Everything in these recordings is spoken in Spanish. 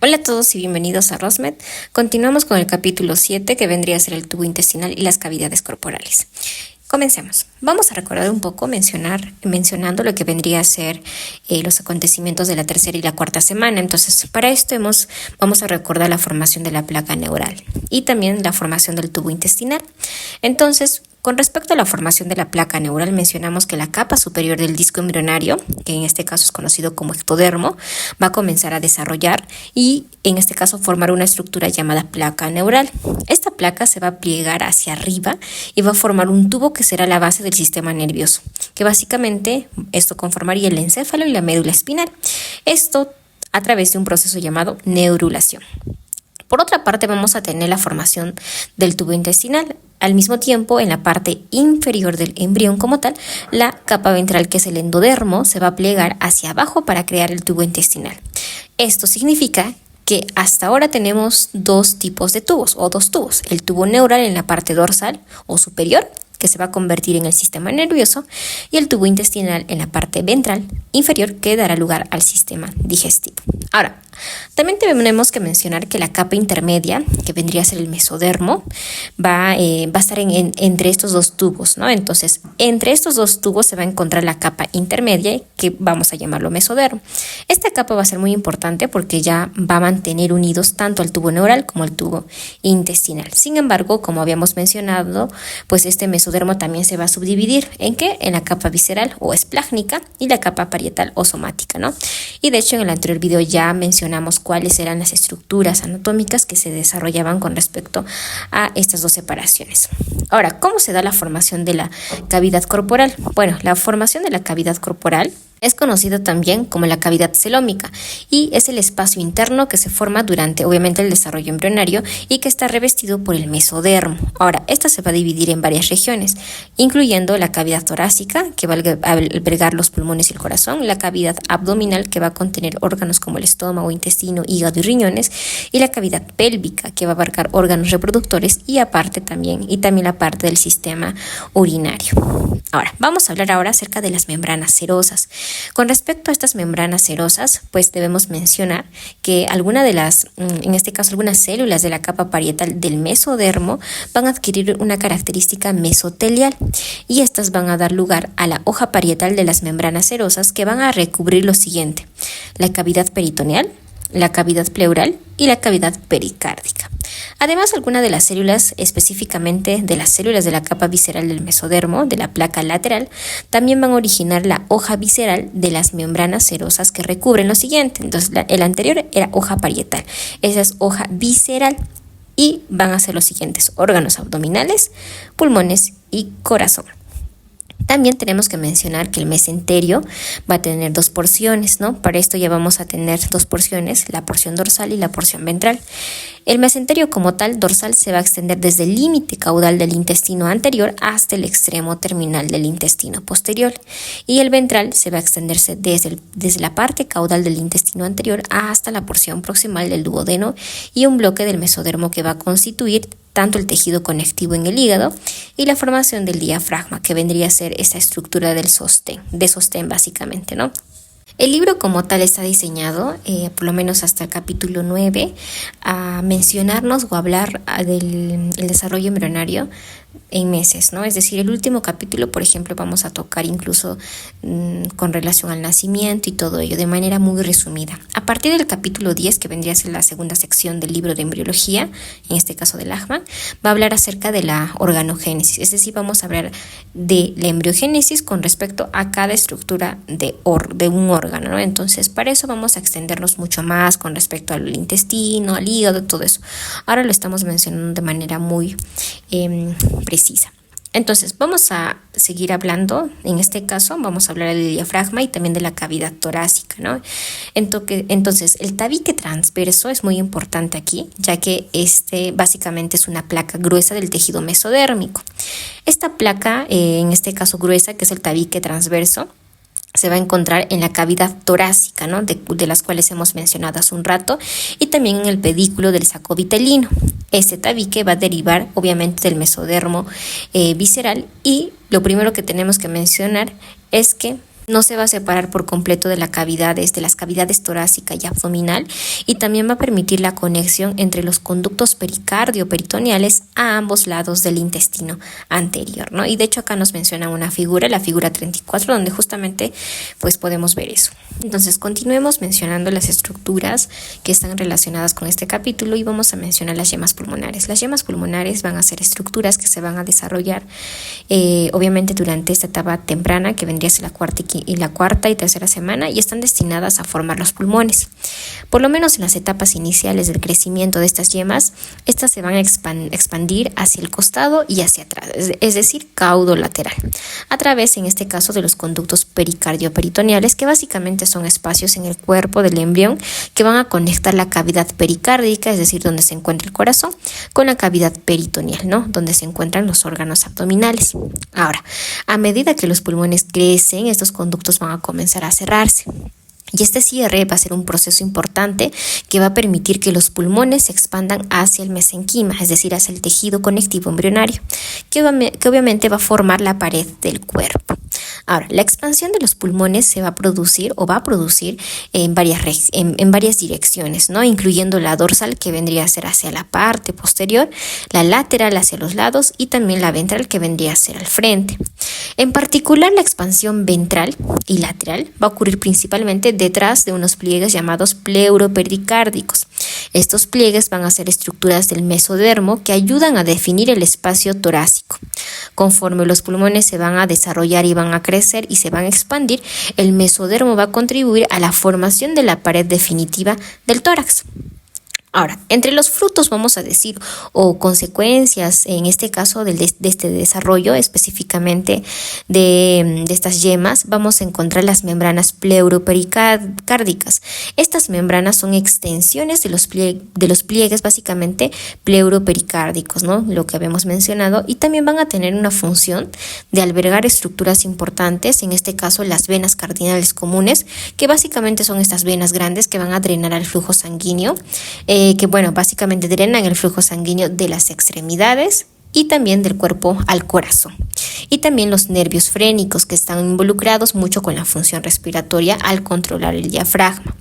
Hola a todos y bienvenidos a ROSMED. Continuamos con el capítulo 7 que vendría a ser el tubo intestinal y las cavidades corporales. Comencemos. Vamos a recordar un poco mencionando lo que vendría a ser los acontecimientos de la tercera y la cuarta semana. Entonces, para esto vamos a recordar la formación de la placa neural y también la formación del tubo intestinal. Entonces, con respecto a la formación de la placa neural, mencionamos que la capa superior del disco embrionario, que en este caso es conocido como ectodermo, va a comenzar a desarrollar y en este caso formar una estructura llamada placa neural. Esta placa se va a pliegar hacia arriba y va a formar un tubo que será la base del sistema nervioso, que básicamente esto conformaría el encéfalo y la médula espinal. Esto a través de un proceso llamado neurulación. Por otra parte, vamos a tener la formación del tubo intestinal. Al mismo tiempo, en la parte inferior del embrión como tal, la capa ventral, que es el endodermo, se va a plegar hacia abajo para crear el tubo intestinal. Esto significa que hasta ahora tenemos dos tipos de tubos o dos tubos. El tubo neural en la parte dorsal o superior, que se va a convertir en el sistema nervioso, y el tubo intestinal en la parte ventral inferior, que dará lugar al sistema digestivo. Ahora, también tenemos que mencionar que la capa intermedia, que vendría a ser el mesodermo, va a estar entre estos dos tubos, ¿no? Entonces, entre estos dos tubos se va a encontrar la capa intermedia, que vamos a llamarlo mesodermo. Esta capa va a ser muy importante porque ya va a mantener unidos tanto al tubo neural como al tubo intestinal. Sin embargo, como habíamos mencionado, pues este mesodermo también se va a subdividir ¿en qué? En la capa visceral o esplácnica y la capa parietal o somática, ¿no? Y de hecho en el anterior video ya mencionamos cuáles eran las estructuras anatómicas que se desarrollaban con respecto a estas dos separaciones. Ahora, ¿cómo se da la formación de la cavidad corporal? Bueno, la formación de la cavidad corporal es conocida también como la cavidad celómica y es el espacio interno que se forma durante, obviamente, el desarrollo embrionario y que está revestido por el mesodermo. Ahora, esta se va a dividir en varias regiones, incluyendo la cavidad torácica, que va a albergar los pulmones y el corazón, la cavidad abdominal, que va a contener órganos como el estómago, intestino, hígado y riñones, y la cavidad pélvica, que va a abarcar órganos reproductores y también la parte del sistema urinario. Ahora, vamos a hablar ahora acerca de las membranas serosas. Con respecto a estas membranas serosas, pues debemos mencionar que en este caso algunas células de la capa parietal del mesodermo van a adquirir una característica mesotelial y estas van a dar lugar a la hoja parietal de las membranas serosas, que van a recubrir lo siguiente: la cavidad peritoneal, la cavidad pleural y la cavidad pericárdica. Además, algunas de las células, específicamente de las células de la capa visceral del mesodermo, de la placa lateral, también van a originar la hoja visceral de las membranas serosas que recubren lo siguiente. Entonces, el anterior era hoja parietal, esa es hoja visceral y van a ser los siguientes: órganos abdominales, pulmones y corazón. También tenemos que mencionar que el mesenterio va a tener dos porciones, ¿no? Para esto ya vamos a tener dos porciones, la porción dorsal y la porción ventral. El mesenterio como tal dorsal se va a extender desde el límite caudal del intestino anterior hasta el extremo terminal del intestino posterior. Y el ventral se va a extenderse desde la parte caudal del intestino anterior hasta la porción proximal del duodeno y un bloque del mesodermo que va a constituir tanto el tejido conectivo en el hígado y la formación del diafragma, que vendría a ser esa estructura de sostén básicamente, ¿no? El libro como tal está diseñado, por lo menos hasta el capítulo 9, a mencionarnos o hablar del desarrollo embrionario en meses, ¿no? Es decir, el último capítulo, por ejemplo, vamos a tocar incluso con relación al nacimiento y todo ello de manera muy resumida. A partir del capítulo 10, que vendría a ser la segunda sección del libro de embriología, en este caso de Lachman, va a hablar acerca de la organogénesis, es decir, vamos a hablar de la embriogénesis con respecto a cada estructura de un órgano, ¿no? Entonces, para eso vamos a extendernos mucho más con respecto al intestino, al hígado, todo eso. Ahora lo estamos mencionando de manera muy precisa. Entonces, vamos a seguir hablando. En este caso, vamos a hablar del diafragma y también de la cavidad torácica, ¿no? Entonces, el tabique transverso es muy importante aquí, ya que este básicamente es una placa gruesa del tejido mesodérmico. Esta placa, en este caso gruesa, que es el tabique transverso, se va a encontrar en la cavidad torácica, ¿no? de las cuales hemos mencionado hace un rato, y también en el pedículo del saco vitelino. Este tabique va a derivar obviamente del mesodermo visceral, y lo primero que tenemos que mencionar es que No se va a separar por completo de las cavidades torácica y abdominal, y también va a permitir la conexión entre los conductos pericardio-peritoneales a ambos lados del intestino anterior, ¿no? Y de hecho acá nos menciona una figura, la figura 34, donde justamente pues podemos ver eso. Entonces continuemos mencionando las estructuras que están relacionadas con este capítulo y vamos a mencionar las yemas pulmonares. Las yemas pulmonares van a ser estructuras que se van a desarrollar obviamente durante esta etapa temprana, que vendría a ser la cuarta y tercera semana, y están destinadas a formar los pulmones. Por lo menos en las etapas iniciales del crecimiento de estas yemas, estas se van a expandir hacia el costado y hacia atrás, es decir, caudo lateral, a través, en este caso, de los conductos pericardio-peritoneales, que básicamente son espacios en el cuerpo del embrión que van a conectar la cavidad pericárdica, es decir, donde se encuentra el corazón, con la cavidad peritoneal, ¿no? Donde se encuentran los órganos abdominales. Ahora, a medida que los pulmones crecen, estos conductos van a comenzar a cerrarse. Y este cierre va a ser un proceso importante que va a permitir que los pulmones se expandan hacia el mesenquima, es decir, hacia el tejido conectivo embrionario, que obviamente va a formar la pared del cuerpo. Ahora, la expansión de los pulmones se va a producir en varias direcciones, ¿no? Incluyendo la dorsal, que vendría a ser hacia la parte posterior, la lateral hacia los lados y también la ventral, que vendría a ser al frente. En particular, la expansión ventral y lateral va a ocurrir principalmente detrás de unos pliegues llamados pleuropericárdicos. Estos pliegues van a ser estructuras del mesodermo que ayudan a definir el espacio torácico. Conforme los pulmones se van a desarrollar y van a crecer y se van a expandir, el mesodermo va a contribuir a la formación de la pared definitiva del tórax. Ahora, entre los frutos, vamos a decir, o consecuencias, en este caso de este desarrollo específicamente de estas yemas, vamos a encontrar las membranas pleuropericárdicas. Estas membranas son extensiones de los pliegues básicamente pleuropericárdicos, ¿no? Lo que habíamos mencionado, y también van a tener una función de albergar estructuras importantes, en este caso las venas cardinales comunes, que básicamente son estas venas grandes que van a drenar al flujo sanguíneo, básicamente drenan el flujo sanguíneo de las extremidades y también del cuerpo al corazón. Y también los nervios frénicos, que están involucrados mucho con la función respiratoria al controlar el diafragma.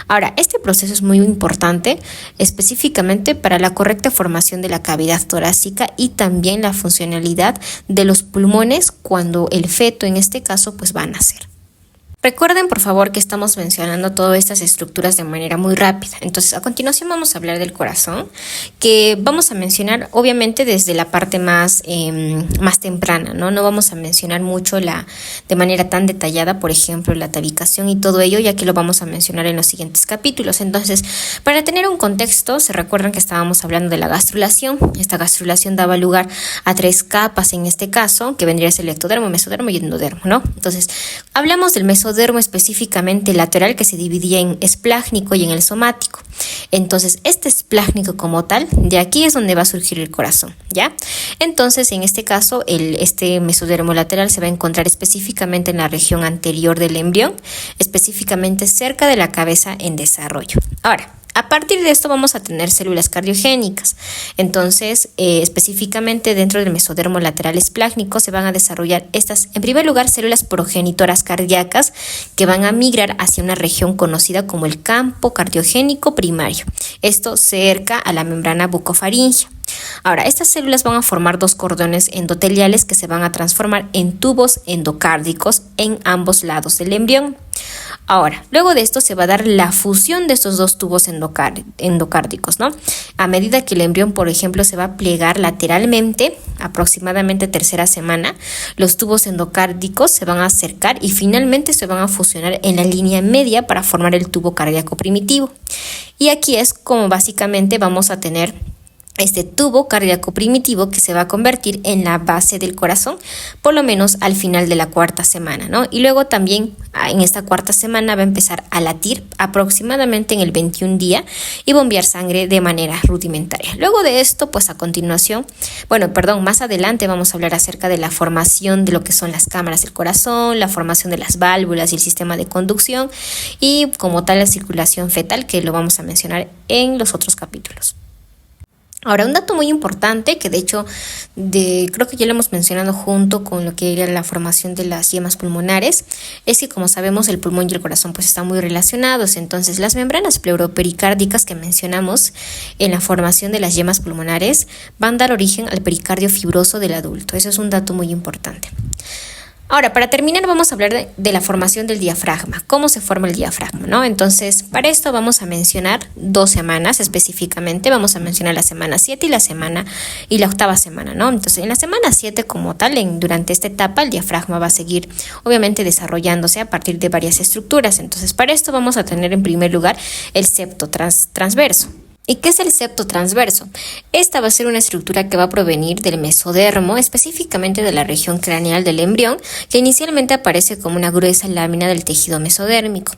Ahora, este proceso es muy importante específicamente para la correcta formación de la cavidad torácica y también la funcionalidad de los pulmones cuando el feto, en este caso, pues va a nacer. Recuerden, por favor, que estamos mencionando todas estas estructuras de manera muy rápida. Entonces, a continuación vamos a hablar del corazón, que vamos a mencionar obviamente desde la parte más temprana, ¿no? No vamos a mencionar mucho de manera tan detallada, por ejemplo, la tabicación y todo ello, ya que lo vamos a mencionar en los siguientes capítulos. Entonces, para tener un contexto, se recuerdan que estábamos hablando de la gastrulación. Esta gastrulación daba lugar a 3 capas, en este caso, que vendría a ser el ectodermo, mesodermo y endodermo, ¿no? Entonces, hablamos del mesodermo específicamente lateral, que se dividía en esplácnico y en el somático. Entonces, este esplácnico como tal, de aquí es donde va a surgir el corazón, ¿ya? Entonces, en este caso, este mesodermo lateral se va a encontrar específicamente en la región anterior del embrión, específicamente cerca de la cabeza en desarrollo. Ahora, a partir de esto vamos a tener células cardiogénicas. Entonces, específicamente dentro del mesodermo lateral esplácnico se van a desarrollar estas, en primer lugar, células progenitoras cardíacas que van a migrar hacia una región conocida como el campo cardiogénico primario. Esto cerca a la membrana bucofaringea. Ahora, estas células van a formar 2 cordones endoteliales que se van a transformar en tubos endocárdicos en ambos lados del embrión. Ahora, luego de esto se va a dar la fusión de estos 2 tubos endocárdicos, ¿no? A medida que el embrión, por ejemplo, se va a plegar lateralmente, aproximadamente tercera semana, los tubos endocárdicos se van a acercar y finalmente se van a fusionar en la línea media para formar el tubo cardíaco primitivo. Y aquí es como básicamente vamos a tener este tubo cardíaco primitivo que se va a convertir en la base del corazón, por lo menos al final de la 4ª semana, ¿no? Y luego también en esta 4ª semana va a empezar a latir aproximadamente en el 21 día y bombear sangre de manera rudimentaria. Luego de esto, pues a continuación, más adelante vamos a hablar acerca de la formación de lo que son las cámaras del corazón, la formación de las válvulas y el sistema de conducción y como tal la circulación fetal, que lo vamos a mencionar en los otros capítulos. Ahora, un dato muy importante que de hecho creo que ya lo hemos mencionado junto con lo que era la formación de las yemas pulmonares, es que como sabemos el pulmón y el corazón pues están muy relacionados. Entonces las membranas pleuropericárdicas que mencionamos en la formación de las yemas pulmonares van a dar origen al pericardio fibroso del adulto. Eso es un dato muy importante. Ahora, para terminar, vamos a hablar de la formación del diafragma, cómo se forma el diafragma, ¿no? Entonces, para esto vamos a mencionar 2 semanas específicamente, vamos a mencionar la semana 7 y la octava semana, ¿no? Entonces, en la semana 7 como tal, durante esta etapa, el diafragma va a seguir, obviamente, desarrollándose a partir de varias estructuras. Entonces, para esto vamos a tener en primer lugar el septo transverso. ¿Y qué es el septo transverso? Esta va a ser una estructura que va a provenir del mesodermo, específicamente de la región craneal del embrión, que inicialmente aparece como una gruesa lámina del tejido mesodérmico.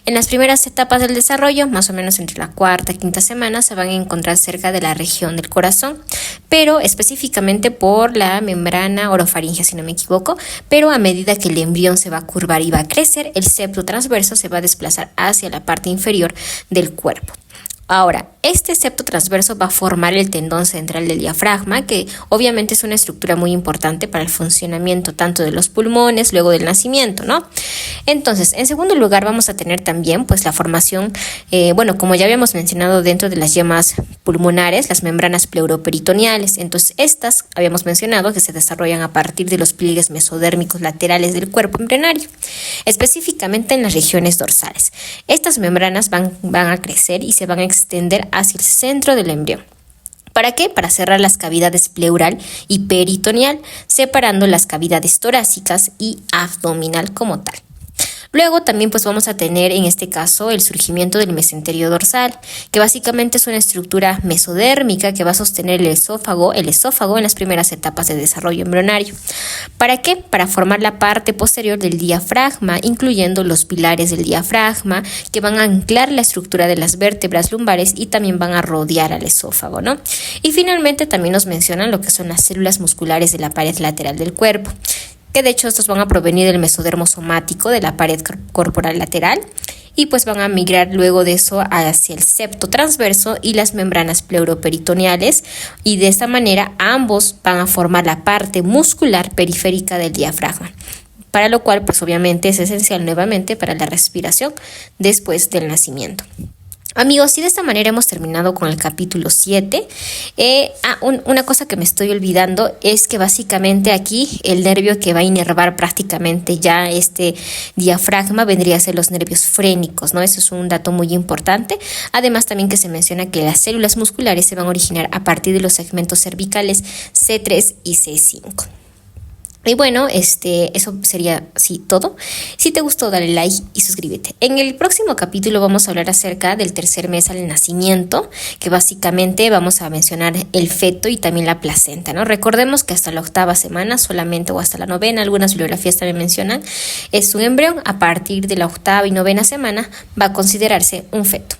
En las primeras etapas del desarrollo, más o menos entre la cuarta y quinta semana, se van a encontrar cerca de la región del corazón, pero específicamente por la membrana orofaringea, si no me equivoco, pero a medida que el embrión se va a curvar y va a crecer, el septo transverso se va a desplazar hacia la parte inferior del cuerpo. Ahora, este septo transverso va a formar el tendón central del diafragma, que obviamente es una estructura muy importante para el funcionamiento tanto de los pulmones luego del nacimiento, ¿no? Entonces, en segundo lugar vamos a tener también pues la formación, como ya habíamos mencionado dentro de las yemas pulmonares, las membranas pleuroperitoneales. Entonces, estas habíamos mencionado que se desarrollan a partir de los pliegues mesodérmicos laterales del cuerpo embrionario, específicamente en las regiones dorsales. Estas membranas van a crecer y se van a extender hacia el centro del embrión. ¿Para qué? Para cerrar las cavidades pleural y peritoneal, separando las cavidades torácicas y abdominal como tal. Luego también pues vamos a tener en este caso el surgimiento del mesenterio dorsal, que básicamente es una estructura mesodérmica que va a sostener el esófago en las primeras etapas de desarrollo embrionario. ¿Para qué? Para formar la parte posterior del diafragma, incluyendo los pilares del diafragma, que van a anclar la estructura de las vértebras lumbares y también van a rodear al esófago, ¿no? Y finalmente también nos mencionan lo que son las células musculares de la pared lateral del cuerpo, que de hecho estos van a provenir del mesodermo somático de la pared corporal lateral y pues van a migrar luego de eso hacia el septo transverso y las membranas pleuroperitoneales, y de esta manera ambos van a formar la parte muscular periférica del diafragma, para lo cual pues obviamente es esencial nuevamente para la respiración después del nacimiento. Amigos, y de esta manera hemos terminado con el capítulo 7. Una cosa que me estoy olvidando es que básicamente aquí el nervio que va a inervar prácticamente ya este diafragma vendría a ser los nervios frénicos, ¿no? Eso es un dato muy importante. Además también que se menciona que las células musculares se van a originar a partir de los segmentos cervicales C3 y C5. Y bueno, eso sería así todo. Si te gustó, dale like y suscríbete. En el próximo capítulo vamos a hablar acerca del tercer mes al nacimiento, que básicamente vamos a mencionar el feto y también la placenta, ¿no? Recordemos que hasta la octava semana solamente, o hasta la novena, algunas bibliografías también mencionan, es un embrión. A partir de la octava y novena semana va a considerarse un feto.